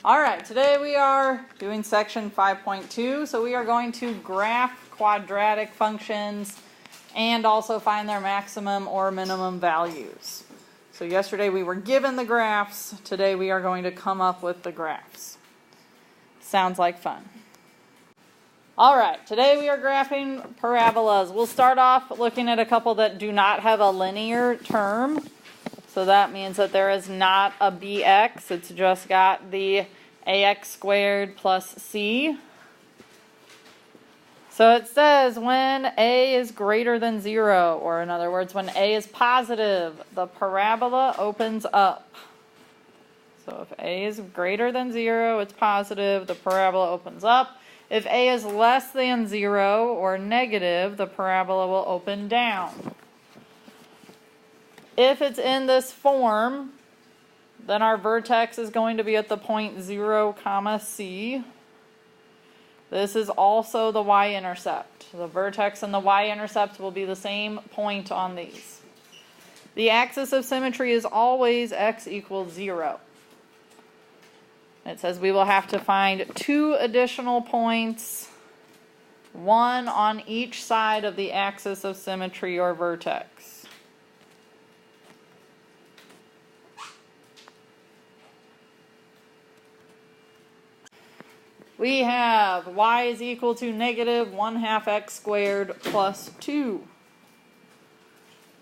Alright, today we are doing section 5.2, so we are going to graph quadratic functions and also find their maximum or minimum values. So yesterday we were given the graphs, today we are going to come up with the graphs. Sounds like fun. Alright, today we are graphing parabolas. We'll start off looking at a couple that do not have a linear term. So that means that there is not a bx, it's just got the ax squared plus c. So it says when a is greater than 0, or in other words, when a is positive, the parabola opens up. So if a is greater than 0, it's positive, the parabola opens up. If a is less than 0 or negative, the parabola will open down. If it's in this form, then our vertex is going to be at the point 0, c. This is also the y-intercept. The vertex and the y-intercept will be the same point on these. The axis of symmetry is always x equals 0. It says we will have to find 2 additional points, 1 on each side of the axis of symmetry or vertex. We have y is equal to negative 1/2 x squared plus 2.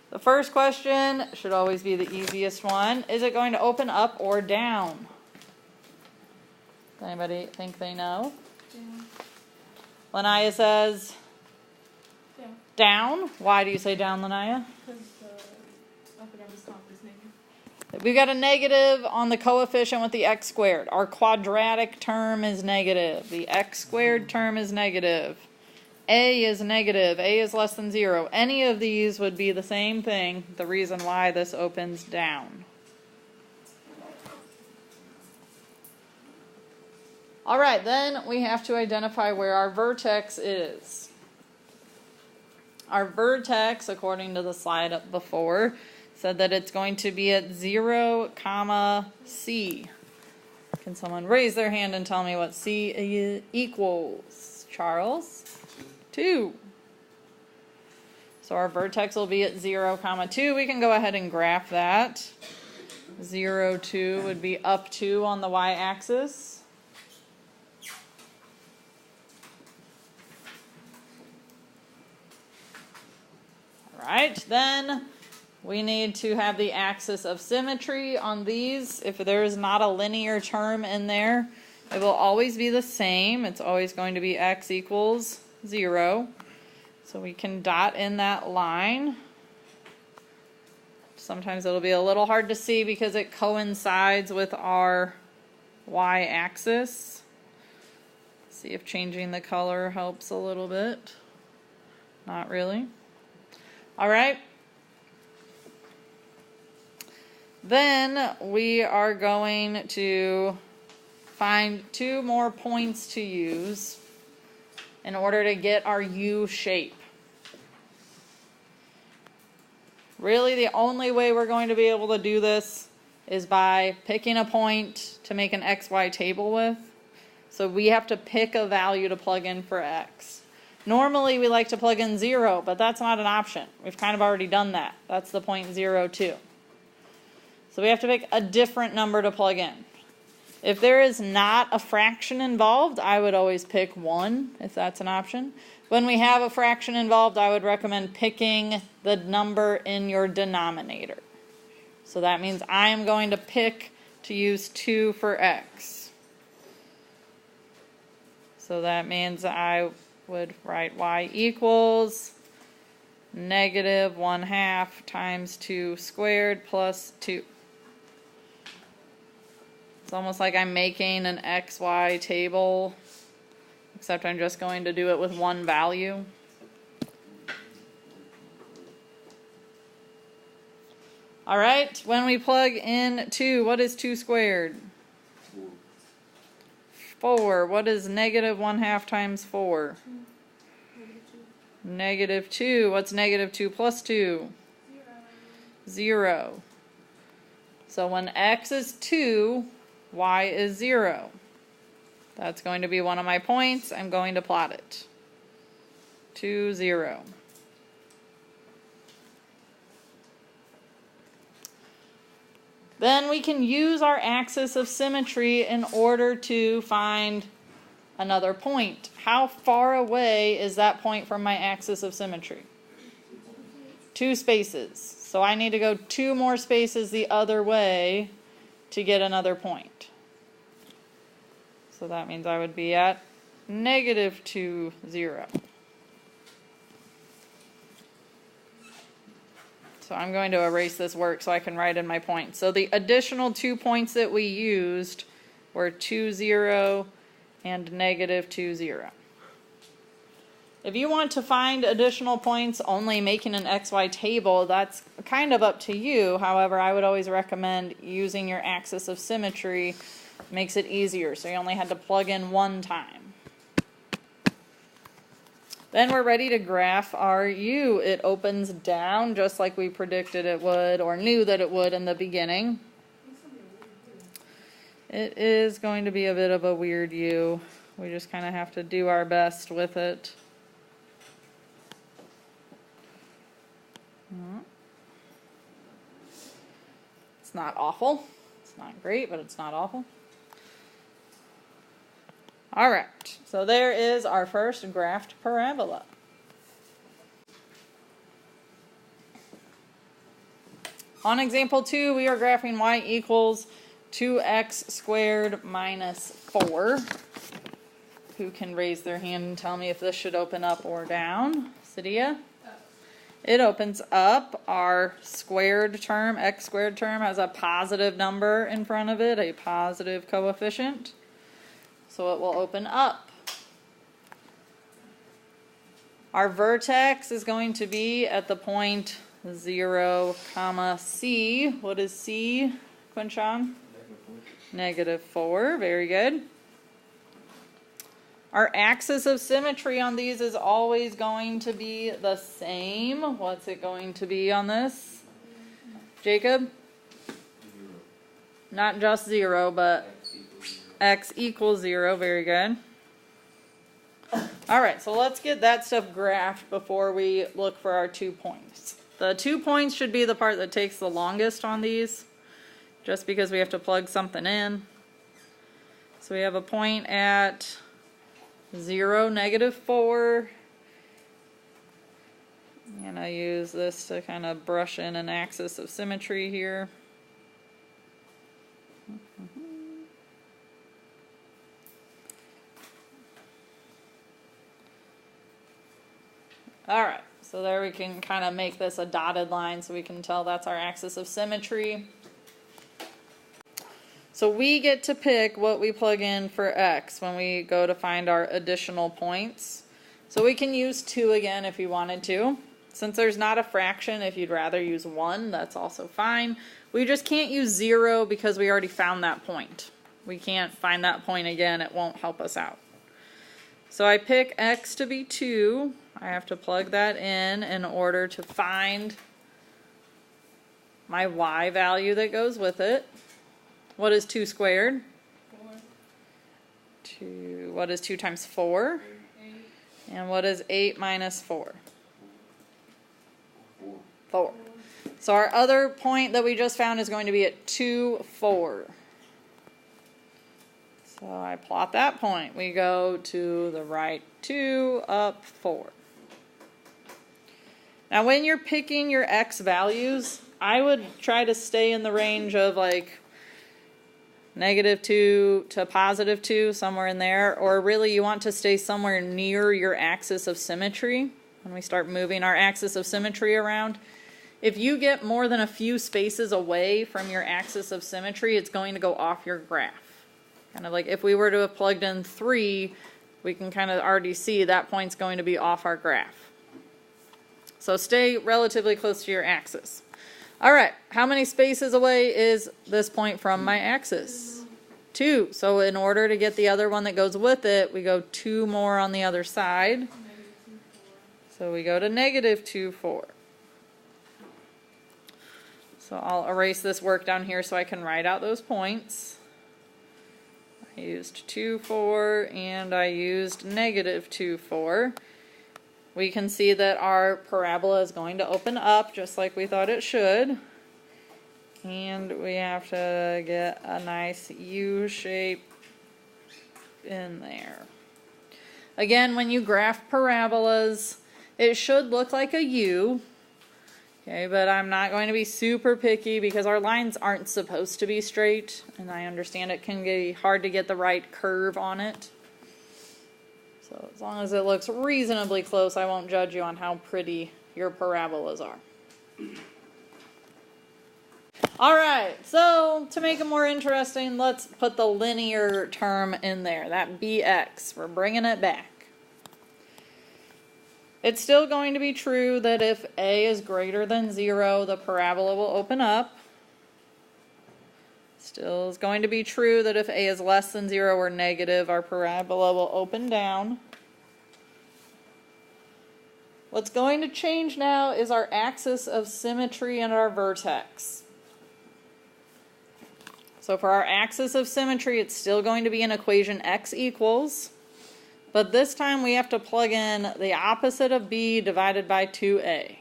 The first question should always be the easiest one. Is it going to open up or down? Does anybody think they know? Down. Lanaya says Down. Down. Why do you say down, Lanaya? Because the upper and top is negative. We've got a negative on the coefficient with the x squared. Our quadratic term is negative. The x squared term is negative. A is negative. A is less than 0. Any of these would be the same thing. The reason why this opens down. Alright, then we have to identify where our vertex is. Our vertex, according to the slide up before, said that it's going to be at 0, c. Can someone raise their hand and tell me what c equals? Charles? 2. So our vertex will be at 0, 2. We can go ahead and graph that. 0, 2 would be up 2 on the y-axis. Alright, then we need to have the axis of symmetry on these. If there is not a linear term in there, it will always be the same. It's always going to be x equals 0. So we can dot in that line. Sometimes it'll be a little hard to see because it coincides with our y-axis. See if changing the color helps a little bit. Not really. Alright. Then we are going to find 2 more points to use in order to get our U shape. Really, the only way we're going to be able to do this is by picking a point to make an XY table with. So we have to pick a value to plug in for X. Normally we like to plug in 0, but that's not an option. We've kind of already done that. That's the point 0, 2. So we have to pick a different number to plug in. If there is not a fraction involved, I would always pick 1, if that's an option. When we have a fraction involved, I would recommend picking the number in your denominator. So that means I am going to pick to use 2 for x. So that means I would write y equals negative 1/2 times 2 squared plus 2. It's almost like I'm making an XY table, except I'm just going to do it with one value. Alright, when we plug in 2, what is 2 squared? 4. What is negative 1/2 times 4? Negative 2. What's negative 2 plus 2? 0. So when x is 2, y is 0. That's going to be one of my points. I'm going to plot it. 2, 0. Then we can use our axis of symmetry in order to find another point. How far away is that point from my axis of symmetry? 2 spaces. So I need to go 2 more spaces the other way to get another point. So that means I would be at -2, 0. So I'm going to erase this work so I can write in my points. So the additional 2 points that we used were 2, 0 and -2, 0. If you want to find additional points only making an XY table, that's kind of up to you. However, I would always recommend using your axis of symmetry. Makes it easier, so you only had to plug in 1 time. Then we're ready to graph our U. It opens down just like we predicted it would, or knew that it would in the beginning. It is going to be a bit of a weird U. We just kind of have to do our best with it. It's not awful. It's not great, but it's not awful. All right, so there is our first graphed parabola. On example 2, we are graphing y equals 2x squared minus 4. Who can raise their hand and tell me if this should open up or down? Sadia? It opens up. Our squared term, x squared term, has a positive number in front of it, a positive coefficient. So it will open up. Our vertex is going to be at the point 0, C. What is C, Quinshawn? -4. Very good. Our axis of symmetry on these is always going to be the same. What's it going to be on this? Jacob? 0. Not just 0, but x equals 0. Very good. All right, so let's get that stuff graphed before we look for our 2 points. The 2 points should be the part that takes the longest on these, just because we have to plug something in. So we have a point at 0, -4. And I use this to kind of brush in an axis of symmetry here. All right, so there we can kind of make this a dotted line so we can tell that's our axis of symmetry. So we get to pick what we plug in for x when we go to find our additional points. So we can use 2 again if you wanted to. Since there's not a fraction, if you'd rather use 1, that's also fine. We just can't use 0 because we already found that point. We can't find that point again. It won't help us out. So I pick x to be 2. I have to plug that in order to find my y value that goes with it. What is 2 squared? 4. 2. What is 2 times 4? 8. And what is 8 minus 4? 4. 4. So our other point that we just found is going to be at 2, 4. So I plot that point. We go to the right 2, up 4. Now when you're picking your x values, I would try to stay in the range of like -2 to +2, somewhere in there, or really you want to stay somewhere near your axis of symmetry when we start moving our axis of symmetry around. If you get more than a few spaces away from your axis of symmetry, it's going to go off your graph. Kind of like if we were to have plugged in 3, we can kind of already see that point's going to be off our graph. So stay relatively close to your axis. All right, how many spaces away is this point from my axis? 2. So in order to get the other one that goes with it, we go 2 more on the other side. So we go to -2, 4. So I'll erase this work down here so I can write out those points. I used 2, 4, and I used negative 2, 4. We can see that our parabola is going to open up just like we thought it should. And we have to get a nice U shape in there. Again, when you graph parabolas, it should look like a U. Okay, but I'm not going to be super picky because our lines aren't supposed to be straight, and I understand it can be hard to get the right curve on it. So as long as it looks reasonably close, I won't judge you on how pretty your parabolas are. Alright, so to make it more interesting, let's put the linear term in there, that bx. We're bringing it back. It's still going to be true that if a is greater than 0, the parabola will open up. Still is going to be true that if a is less than 0 or negative, our parabola will open down. What's going to change now is our axis of symmetry and our vertex. So for our axis of symmetry, it's still going to be an equation x equals, but this time we have to plug in the opposite of b divided by 2a.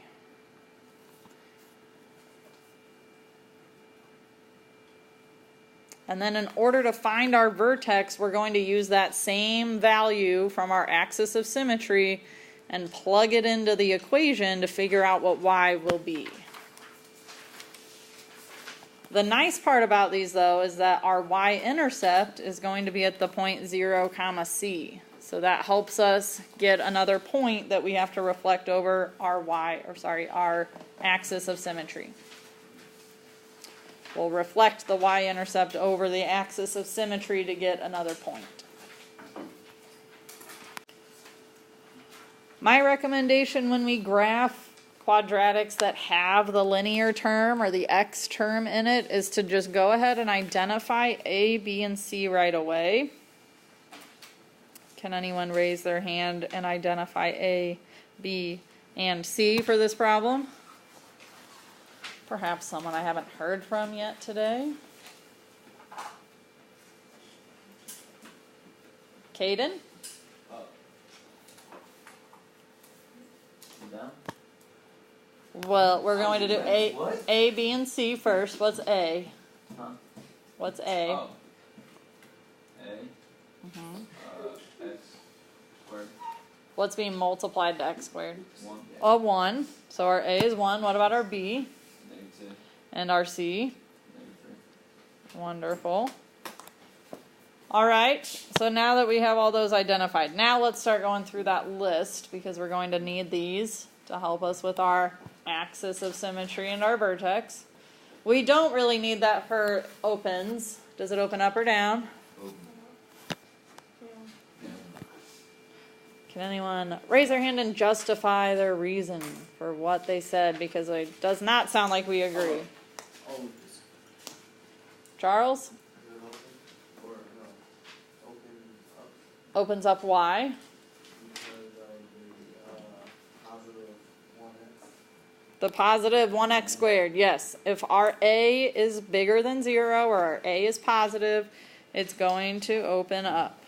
And then in order to find our vertex, we're going to use that same value from our axis of symmetry and plug it into the equation to figure out what y will be. The nice part about these, though, is that our y-intercept is going to be at the point 0, c. So that helps us get another point that we have to reflect over our our axis of symmetry. We'll reflect the y-intercept over the axis of symmetry to get another point. My recommendation when we graph quadratics that have the linear term or the x term in it is to just go ahead and identify a, b, and c right away. Can anyone raise their hand and identify a, b, and c for this problem? Perhaps someone I haven't heard from yet today. Caden? Well, we're going to do A, B, and C first. What's A? Huh? What's A? Oh. A. X squared. What's being multiplied to x squared? 1. A 1. So our A is 1. What about our B? -2. And our C? -3. Wonderful. Alright, so now that we have all those identified, now let's start going through that list because we're going to need these to help us with our axis of symmetry and our vertex. We don't really need that for opens. Does it open up or down? Can anyone raise their hand and justify their reason for what they said? Because it does not sound like we agree. Charles? Opens up why? The positive 1x squared, yes. If our a is bigger than 0 or our a is positive, it's going to open up.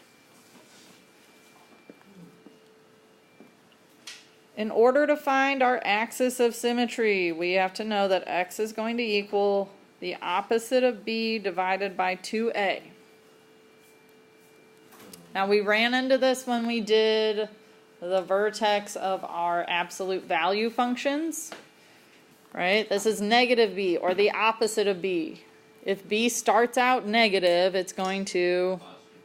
In order to find our axis of symmetry, we have to know that x is going to equal the opposite of b divided by 2a. Now we ran into this when we did the vertex of our absolute value functions. Right? This is negative b, or the opposite of b. If b starts out negative, it's going to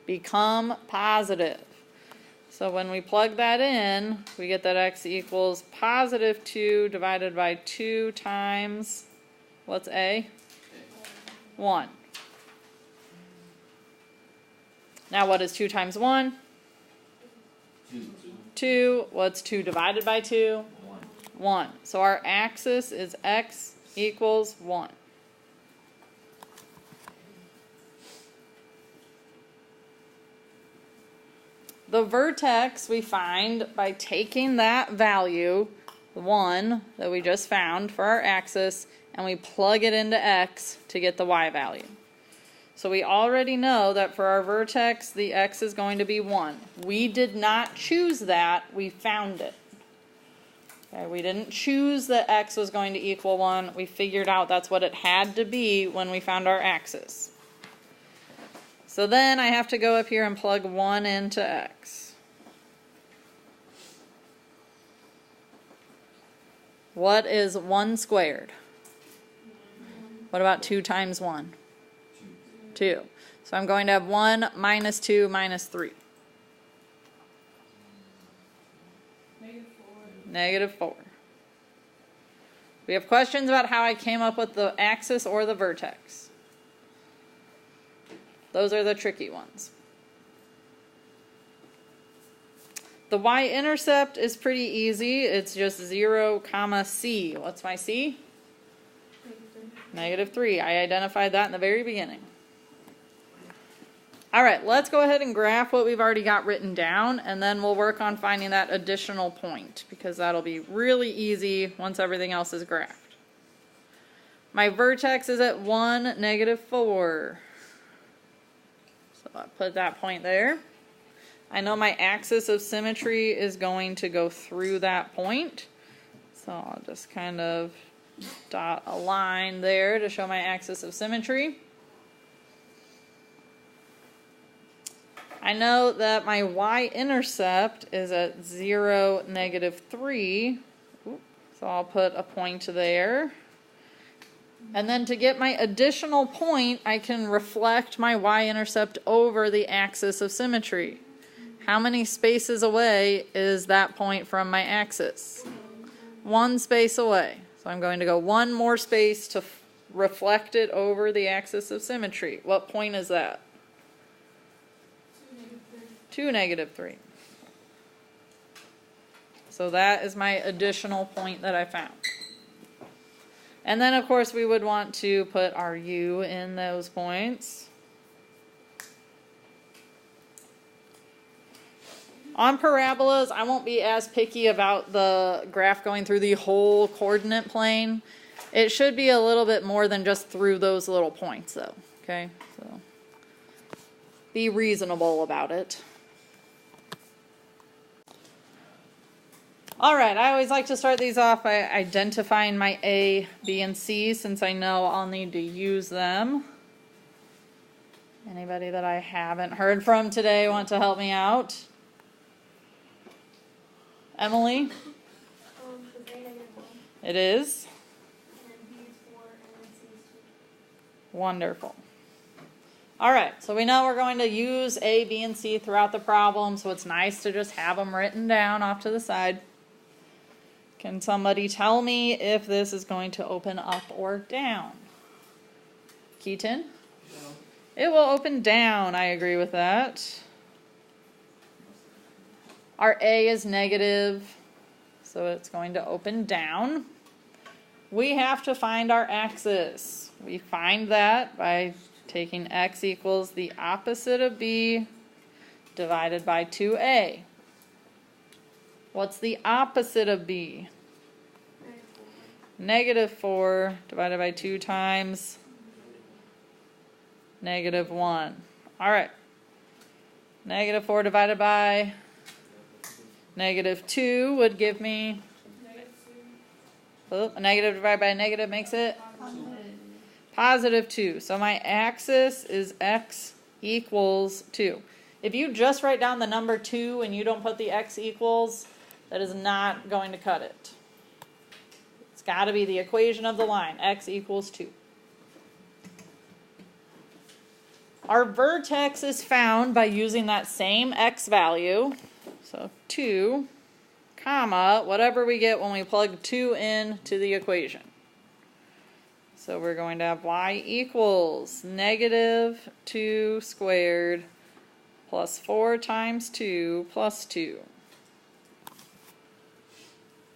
become positive. So when we plug that in, we get that x equals positive 2 divided by 2 times, what's a? 1. Now what is 2 times 1? 2. What's 2 divided by 2? 1. So our axis is x equals 1. The vertex we find by taking that value, the 1 that we just found for our axis, and we plug it into x to get the y value. So we already know that for our vertex, the x is going to be 1. We did not choose that, we found it. Okay, we didn't choose that x was going to equal 1. We figured out that's what it had to be when we found our axis. So then I have to go up here and plug 1 into x. What is 1 squared? What about 2 times 1? 2. So I'm going to have 1 minus 2 minus 3. Negative 4. We have questions about how I came up with the axis or the vertex. Those are the tricky ones. The y-intercept is pretty easy. It's just 0, comma, c. What's my c? Negative 3. I identified that in the very beginning. All right, let's go ahead and graph what we've already got written down, and then we'll work on finding that additional point, because that'll be really easy once everything else is graphed. My vertex is at 1, negative 4. So I'll put that point there. I know my axis of symmetry is going to go through that point, so I'll just kind of dot a line there to show my axis of symmetry. I know that my y-intercept is at 0, negative 3, so I'll put a point there. And then to get my additional point, I can reflect my y-intercept over the axis of symmetry. How many spaces away is that point from my axis? 1 space away. So I'm going to go 1 more space to reflect it over the axis of symmetry. What point is that? 2, negative 3. So that is my additional point that I found. And then, of course, we would want to put our u in those points. On parabolas, I won't be as picky about the graph going through the whole coordinate plane. It should be a little bit more than just through those little points, though. Okay? So be reasonable about it. All right, I always like to start these off by identifying my A, B, and C, since I know I'll need to use them. Anybody that I haven't heard from today want to help me out? Emily? It is? Wonderful. All right, so we know we're going to use A, B, and C throughout the problem, so it's nice to just have them written down off to the side. Can somebody tell me if this is going to open up or down? Keaton? No. It will open down. I agree with that. Our A is negative, so it's going to open down. We have to find our axis. We find that by taking x equals the opposite of B divided by 2A. What's the opposite of B? Negative 4 divided by 2 times negative 1. All right. Negative 4 divided by negative 2 would give me... Oh, a negative divided by a negative makes it? Positive 2. So my axis is x equals 2. If you just write down the number 2 and you don't put the x equals, that is not going to cut it. It's got to be the equation of the line, x equals 2. Our vertex is found by using that same x value, so 2, comma, whatever we get when we plug 2 in to the equation. So we're going to have y equals negative 2 squared plus 4 times 2 plus 2.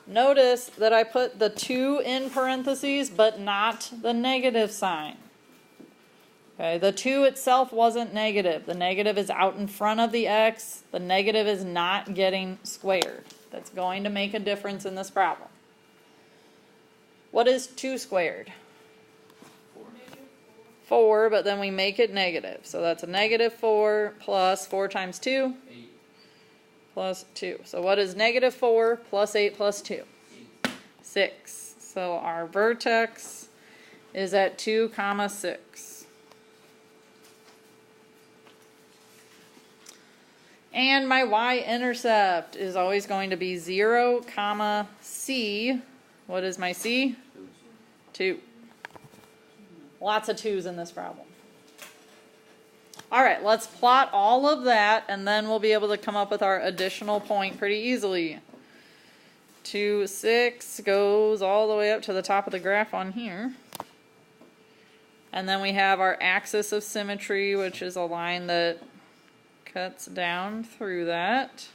Notice that I put the 2 in parentheses, but not the negative sign. Okay, the 2 itself wasn't negative. The negative is out in front of the x. The negative is not getting squared. That's going to make a difference in this problem. What is 2 squared? 4, but then we make it negative. So that's a negative 4 plus 4 times 2 8. plus 2. So what is negative 4 plus 8 plus 2? 8. 6. So our vertex is at 2, 6. And my y-intercept is always going to be 0, c. What is my c? 2. Lots of 2's in this problem. All right, let's plot all of that, and then we'll be able to come up with our additional point pretty easily. 2, 6 goes all the way up to the top of the graph on here. And then we have our axis of symmetry, which is a line that cuts down through that.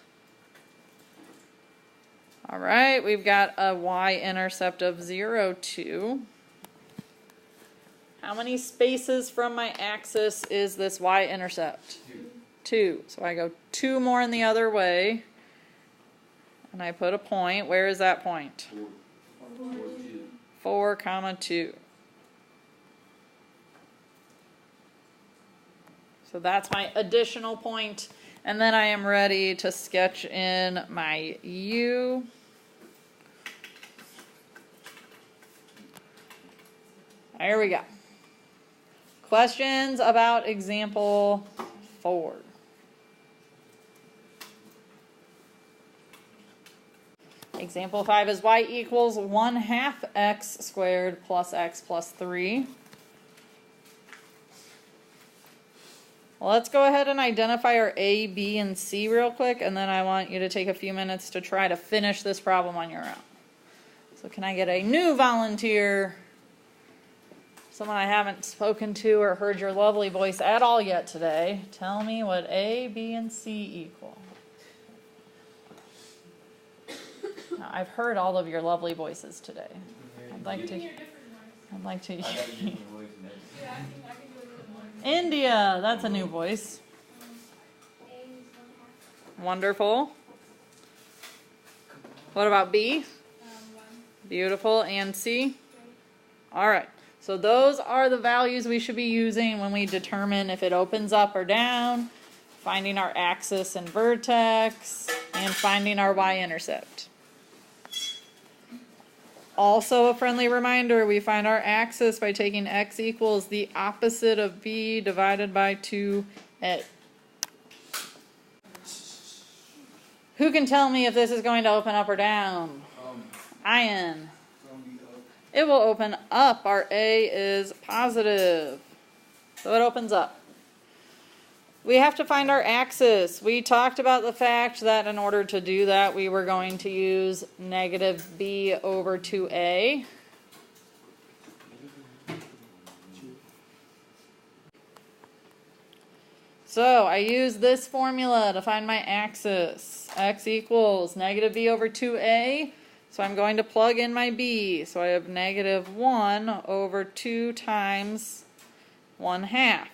All right, we've got a y-intercept of 0, 2. How many spaces from my axis is this y-intercept? 2. So I go 2 more in the other way. And I put a point. Where is that point? 4, 2. So that's my additional point. And then I am ready to sketch in my U. There we go. Questions about example 4? Example 5 is y equals 1/2 x squared plus x plus 3. Well, let's go ahead and identify our A, B, and C real quick, and then I want you to take a few minutes to try to finish this problem on your own. So can I get a new volunteer? Someone I haven't spoken to or heard your lovely voice at all yet today. Tell me what A, B, and C equal. Now, I've heard all of your lovely voices today. I'd like to. You can hear different ones. I'd like to. I got a different voice than that. Yeah, I can do a little more. India, that's a new voice. A is 1/2. Wonderful. What about B? 1. Beautiful. And C? All right. So those are the values we should be using when we determine if it opens up or down, finding our axis and vertex, and finding our y-intercept. Also a friendly reminder, we find our axis by taking x equals the opposite of b divided by 2a. Who can tell me if this is going to open up or down? Ian. It will open up. Our A is positive. So it opens up. We have to find our axis. We talked about the fact that in order to do that, we were going to use negative b over 2a. So I use this formula to find my axis. X equals negative b over 2a. So I'm going to plug in my b. So I have negative 1 over 2 times 1/2.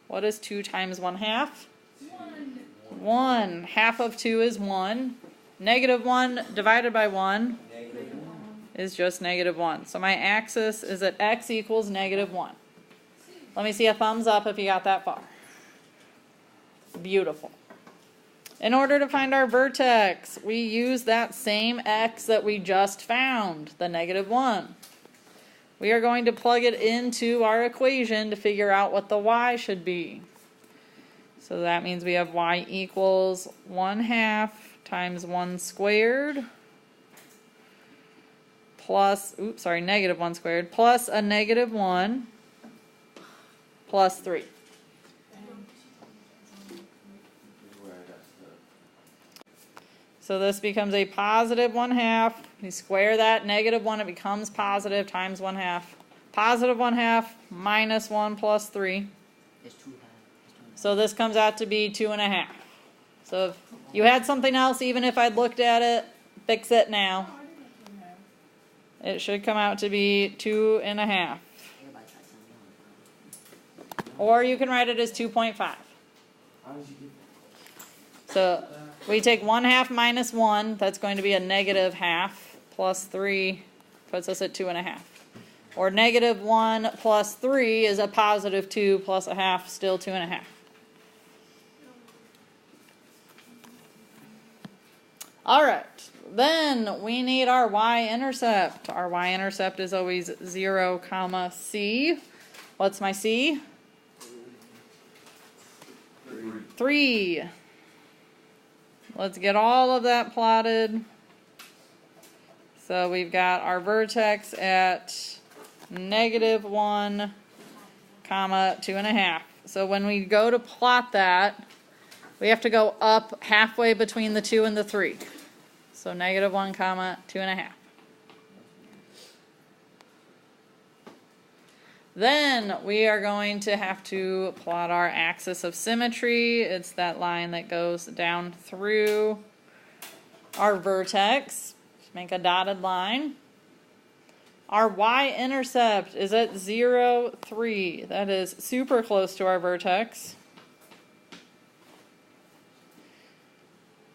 What is 2 times 1/2? 1. Half of 2 is 1. Negative 1 divided by 1 is just negative 1. So my axis is at x equals negative 1. Let me see a thumbs up if you got that far. Beautiful. In order to find our vertex, we use that same x that we just found, the negative 1. We are going to plug it into our equation to figure out what the y should be. So that means we have y equals 1/2 times 1 squared plus, negative 1 squared plus a negative 1 plus 3. So this becomes a positive 1/2. We square that negative 1, it becomes positive times 1/2. Positive 1/2 minus 1 plus 3. So this comes out to be 2.5. So if you had something else, even if I'd looked at it, fix it now. It should come out to be 2.5. Or you can write it as 2.5. So we take 1/2 minus 1, that's going to be a negative 1/2, plus 3 puts us at 2.5. Or negative 1 plus 3 is a positive 2 plus a half, still 2.5. All right, then we need our y-intercept. Our y-intercept is always 0, comma, c. What's my c? 3. Let's get all of that plotted. So we've got our vertex at negative 1, comma, 2.5. So when we go to plot that, we have to go up halfway between the 2 and the 3. So negative 1, comma, 2.5. Then we are going to have to plot our axis of symmetry. It's that line that goes down through our vertex. Make a dotted line. Our y-intercept is at 0, 3. That is super close to our vertex.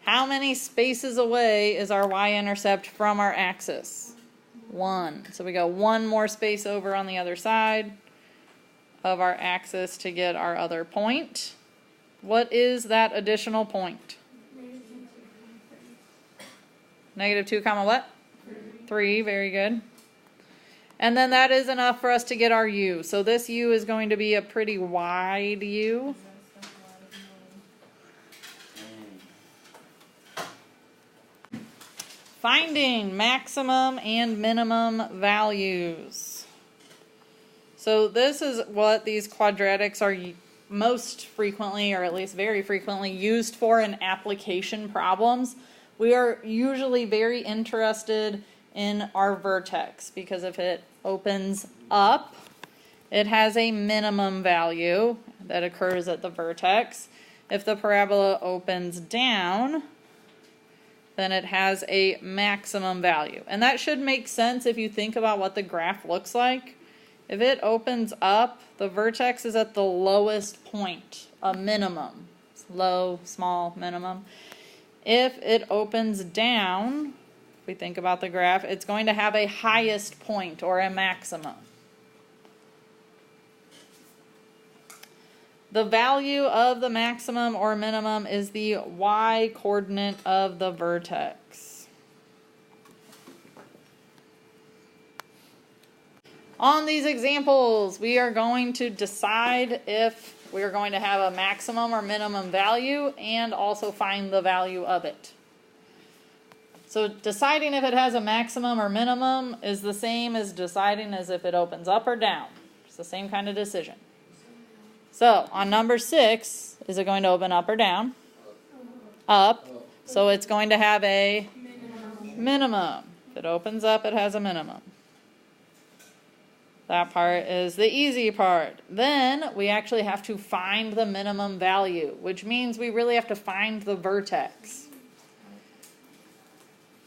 How many spaces away is our y-intercept from our axis? 1. So we go one more space over on the other side of our axis to get our other point. What is that additional point? Negative 2, comma what? 3, very good. And then that is enough for us to get our u. So this u is going to be a pretty wide u. Finding maximum and minimum values. So this is what these quadratics are most frequently, or at least very frequently, used for in application problems. We are usually very interested in our vertex because if it opens up, it has a minimum value that occurs at the vertex. If the parabola opens down, then it has a maximum value. And that should make sense if you think about what the graph looks like. If it opens up, the vertex is at the lowest point, a minimum. It's low, small, minimum. If it opens down, if we think about the graph, it's going to have a highest point or a maximum. The value of the maximum or minimum is the y-coordinate of the vertex. On these examples, we are going to decide if we are going to have a maximum or minimum value and also find the value of it. So deciding if it has a maximum or minimum is the same as deciding as if it opens up or down. It's the same kind of decision. So on number 6, is it going to open up or down? Up. So it's going to have a minimum. If it opens up, it has a minimum. That part is the easy part. Then we actually have to find the minimum value, which means we really have to find the vertex.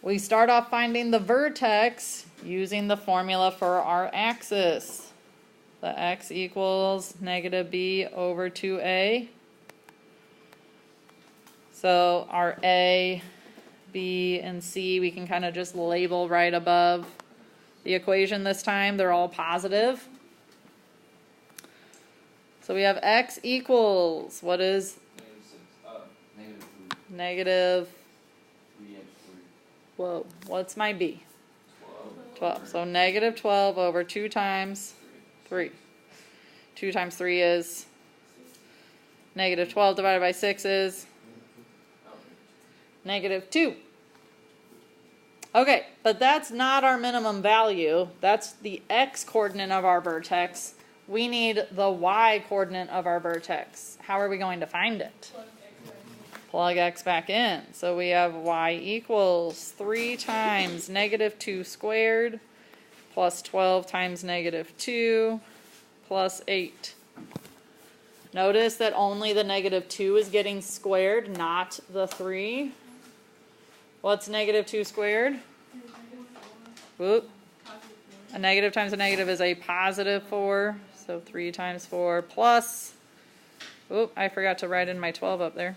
We start off finding the vertex using the formula for our axis. The x equals negative b over 2a. So our a, b, and c we can kind of just label right above the equation this time. They're all positive. So we have x equals, what is? Negative 3. Negative, 3 and 3. whoa, what's my b? 12. 12. So negative 12 over 2 times 3. 2 times 3 is negative 12 divided by 6 is negative 2. Okay, but that's not our minimum value. That's the x-coordinate of our vertex. We need the y-coordinate of our vertex. How are we going to find it? Plug x back in. So we have y equals 3 times negative 2 squared plus 12 times negative 2 plus 8. Notice that only the negative 2 is getting squared, not the 3. What's negative 2 squared? Whoop. A negative times a negative is a positive 4. So 3 times 4 plus, oop, I forgot to write in my 12 up there.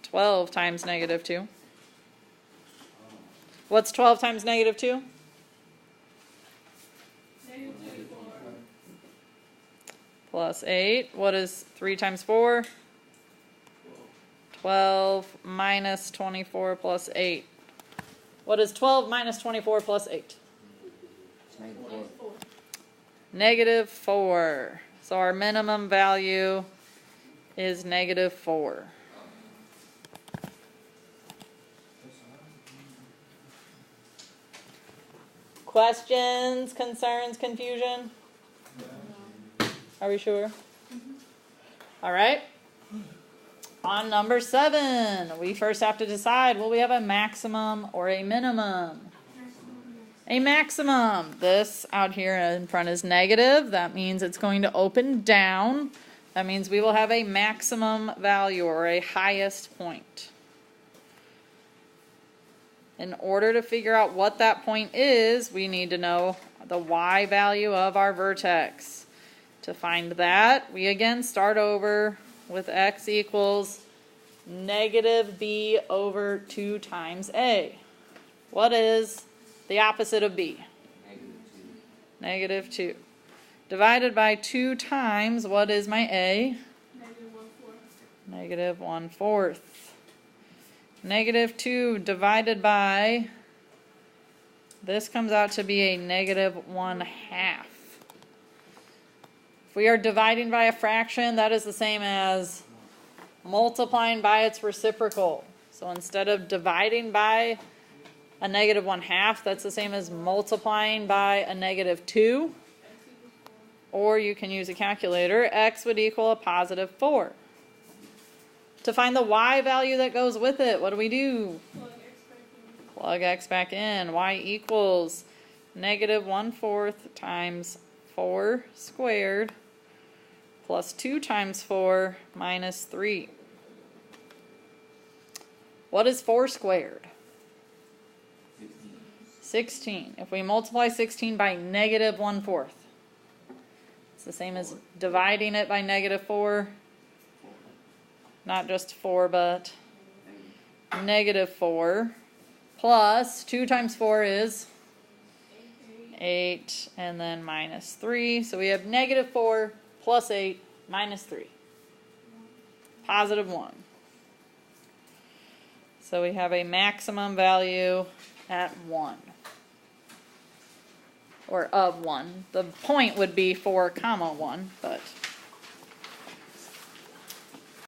12 times negative 2. What's 12 times negative 2? plus 8. What is 3 times 4? 12 minus 24 plus 8. What is 12 minus 24 plus 8? Negative 4. So our minimum value is negative 4. Questions, concerns, confusion? Are we sure? All right. On number 7, we first have to decide, will we have a maximum or a minimum? A maximum. This out here in front is negative. That means it's going to open down. That means we will have a maximum value or a highest point. In order to figure out what that point is, we need to know the y value of our vertex. To find that, we again start over with x equals negative b over 2 times a. What is the opposite of b? Negative 2. Divided by 2 times, what is my a? Negative 1/4. Negative 2 divided by, this comes out to be a negative 1/2. If we are dividing by a fraction, that is the same as multiplying by its reciprocal. So instead of dividing by a negative 1/2, that's the same as multiplying by a negative 2. Or you can use a calculator. X would equal a positive 4. To find the y value that goes with it, what do we do? Plug x back in. Y equals negative 1/4 times 4 squared plus 2 times 4 minus 3. What is 4 squared? 16. If we multiply 16 by negative 1/4, it's the same as dividing it by negative 4. Not just 4, but negative 4 plus 2 times 4 is 8, and then minus 3. So we have negative 4 plus 8 minus 3. Positive 1. So we have a maximum value at 1. Or of 1. The point would be 4, 1, but